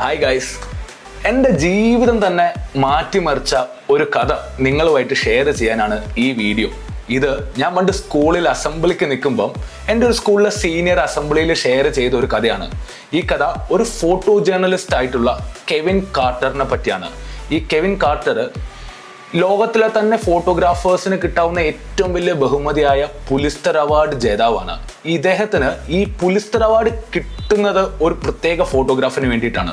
Hi guys, എൻ്റെ ജീവിതം തന്നെ മാറ്റിമറിച്ച ഒരു കഥ നിങ്ങളുമായിട്ട് ഷെയർ ചെയ്യാനാണ് ഈ വീഡിയോ. ഇത് ഞാൻ പണ്ട് സ്കൂളിൽ അസംബ്ലിക്ക് നിൽക്കുമ്പം എൻ്റെ ഒരു സ്കൂളിലെ സീനിയർ അസംബ്ലിയിൽ ഷെയർ ചെയ്ത ഒരു കഥയാണ്. ഈ കഥ ഒരു ഫോട്ടോ ജേർണലിസ്റ്റ് ആയിട്ടുള്ള കെവിൻ കാർട്ടറിനെ പറ്റിയാണ്. ഈ കെവിൻ കാർട്ടർ ലോകത്തിലെ തന്നെ ഫോട്ടോഗ്രാഫേഴ്സിന് കിട്ടാവുന്ന ഏറ്റവും വലിയ ബഹുമതിയായ പുലിസ്റ്റർ അവാർഡ് ജേതാവാണ്. ഇദ്ദേഹത്തിന് ഈ പുലിസ്റ്റർ അവാർഡ് കിട്ടുന്നത് ഒരു പ്രത്യേക ഫോട്ടോഗ്രാഫിന് വേണ്ടിയിട്ടാണ്.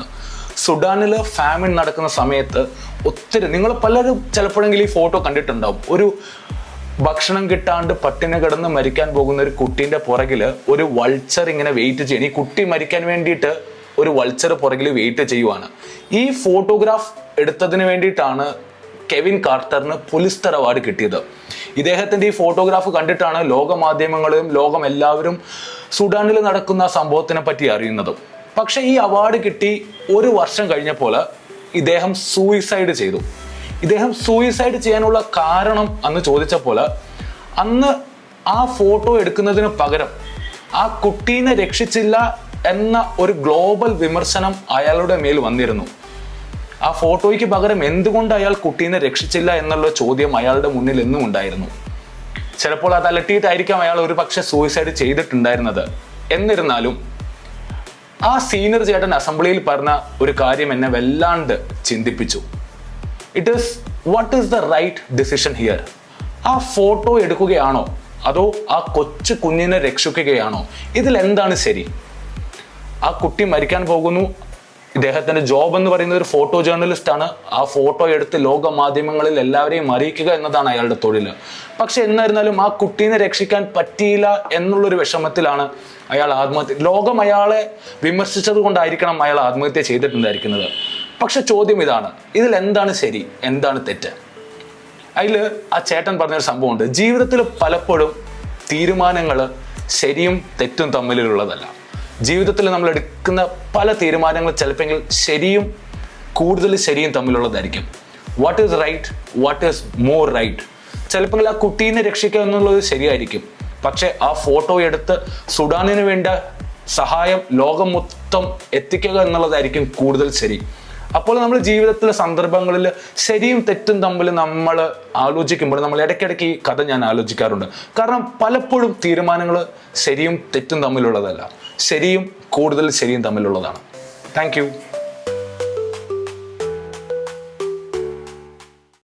സുഡാനിൽ ഫാമിൻ നടക്കുന്ന സമയത്ത് ഒത്തിരി, നിങ്ങൾ പലരും ചിലപ്പോഴെങ്കിലും ഈ ഫോട്ടോ കണ്ടിട്ടുണ്ടാവും. ഒരു ഭക്ഷണം കിട്ടാണ്ട് പട്ടിണി കിടന്ന് മരിക്കാൻ പോകുന്ന ഒരു കുട്ടീൻ്റെ പുറകിൽ ഒരു വൾച്ചർ ഇങ്ങനെ വെയിറ്റ് ചെയ്യണം. ഈ കുട്ടി മരിക്കാൻ വേണ്ടിയിട്ട് ഒരു വൾച്ചർ പുറകിൽ വെയിറ്റ് ചെയ്യുവാണ്. ഈ ഫോട്ടോഗ്രാഫ് എടുത്തതിന് വേണ്ടിയിട്ടാണ് കെവിൻ കാർട്ടറിന് പുലിസ്റ്റർ അവാർഡ് കിട്ടിയത്. ഇദ്ദേഹത്തിൻ്റെ ഈ ഫോട്ടോഗ്രാഫ് കണ്ടിട്ടാണ് ലോകമാധ്യമങ്ങളും ലോകം എല്ലാവരും സുഡാനിൽ നടക്കുന്ന സംഭവത്തിനെ പറ്റി അറിയുന്നത്. പക്ഷെ ഈ അവാർഡ് കിട്ടി ഒരു വർഷം കഴിഞ്ഞപ്പോൾ ഇദ്ദേഹം സൂയിസൈഡ് ചെയ്തു. ഇദ്ദേഹം സൂയിസൈഡ് ചെയ്യാനുള്ള കാരണം അന്ന് ചോദിച്ചപ്പോൾ, അന്ന് ആ ഫോട്ടോ എടുക്കുന്നതിന് പകരം ആ കുട്ടീനെ രക്ഷിച്ചില്ല എന്ന ഒരു ഗ്ലോബൽ വിമർശനം അയാളുടെ മേൽ വന്നിരുന്നു. ആ ഫോട്ടോയ്ക്ക് പകരം എന്തുകൊണ്ട് അയാൾ കുട്ടീനെ രക്ഷിച്ചില്ല എന്നുള്ള ചോദ്യം അയാളുടെ മുന്നിൽ എന്നും ഉണ്ടായിരുന്നു. ചിലപ്പോൾ അത് അലട്ടിയിട്ടായിരിക്കാം അയാൾ ഒരു പക്ഷെ സൂയിസൈഡ് ചെയ്തിട്ടുണ്ടായിരുന്നത്. എന്നിരുന്നാലും ആ സീനിയർ ചേട്ടൻ അസംബ്ലിയിൽ പറഞ്ഞ ഒരു കാര്യം എന്നെ വല്ലാണ്ട് ചിന്തിപ്പിച്ചു. What is the right decision here? ആ ഫോട്ടോ എടുക്കുകയാണോ അതോ ആ കൊച്ചു കുഞ്ഞിനെ രക്ഷിക്കുകയാണോ? ഇതിൽ എന്താണ് ശരി? ആ കുട്ടി മരിക്കാൻ പോകുന്നു. ഇദ്ദേഹത്തിന്റെ ജോബ് എന്ന് പറയുന്നത് ഒരു ഫോട്ടോ ജേർണലിസ്റ്റ് ആണ്. ആ ഫോട്ടോ എടുത്ത് ലോക മാധ്യമങ്ങളിൽ എല്ലാവരെയും അറിയിക്കുക എന്നതാണ് അയാളുടെ തൊഴിൽ. പക്ഷെ എന്നിരുന്നാലും ആ കുട്ടീനെ രക്ഷിക്കാൻ പറ്റിയില്ല എന്നുള്ളൊരു വിഷമത്തിലാണ് അയാൾ ആത്മഹത്യ. ലോകം അയാളെ വിമർശിച്ചത് കൊണ്ടായിരിക്കണം അയാൾ ആത്മഹത്യ ചെയ്തിട്ടുണ്ടായിരിക്കുന്നത്. പക്ഷെ ചോദ്യം ഇതാണ്, ഇതിൽ എന്താണ് ശരി, എന്താണ് തെറ്റ്? അതിൽ ആ ചേട്ടൻ പറഞ്ഞൊരു സംഭവമുണ്ട്. ജീവിതത്തിൽ പലപ്പോഴും തീരുമാനങ്ങൾ ശരിയും തെറ്റും തമ്മിലുള്ളതല്ല. ജീവിതത്തിൽ നമ്മൾ എടുക്കുന്ന പല തീരുമാനങ്ങൾ ചിലപ്പോൾ ശരിയും കൂടുതൽ ശരിയും തമ്മിലുള്ളതായിരിക്കും. What is right, what is more right? ചിലപ്പോൾ ആ കുട്ടീനെ രക്ഷിക്കുക എന്നുള്ളത് ശരിയായിരിക്കും. പക്ഷെ ആ ഫോട്ടോ എടുത്ത് സുഡാനിന് വേണ്ട സഹായം ലോകം മൊത്തം എത്തിക്കുക എന്നുള്ളതായിരിക്കും കൂടുതൽ ശരി. അപ്പോൾ നമ്മൾ ജീവിതത്തിലെ സന്ദർഭങ്ങളിൽ ശരിയും തെറ്റും തമ്മിൽ നമ്മൾ ആലോചിക്കുമ്പോൾ നമ്മൾ ഇടയ്ക്കിടയ്ക്ക് ഈ കഥ ഞാൻ ആലോചിക്കാറുണ്ട്. കാരണം പലപ്പോഴും തീരുമാനങ്ങൾ ശരിയും തെറ്റും തമ്മിലുള്ളതല്ല, ശരിയും കൂടുതൽ ശരിയും തമ്മിലുള്ളതാണ്. Thank you.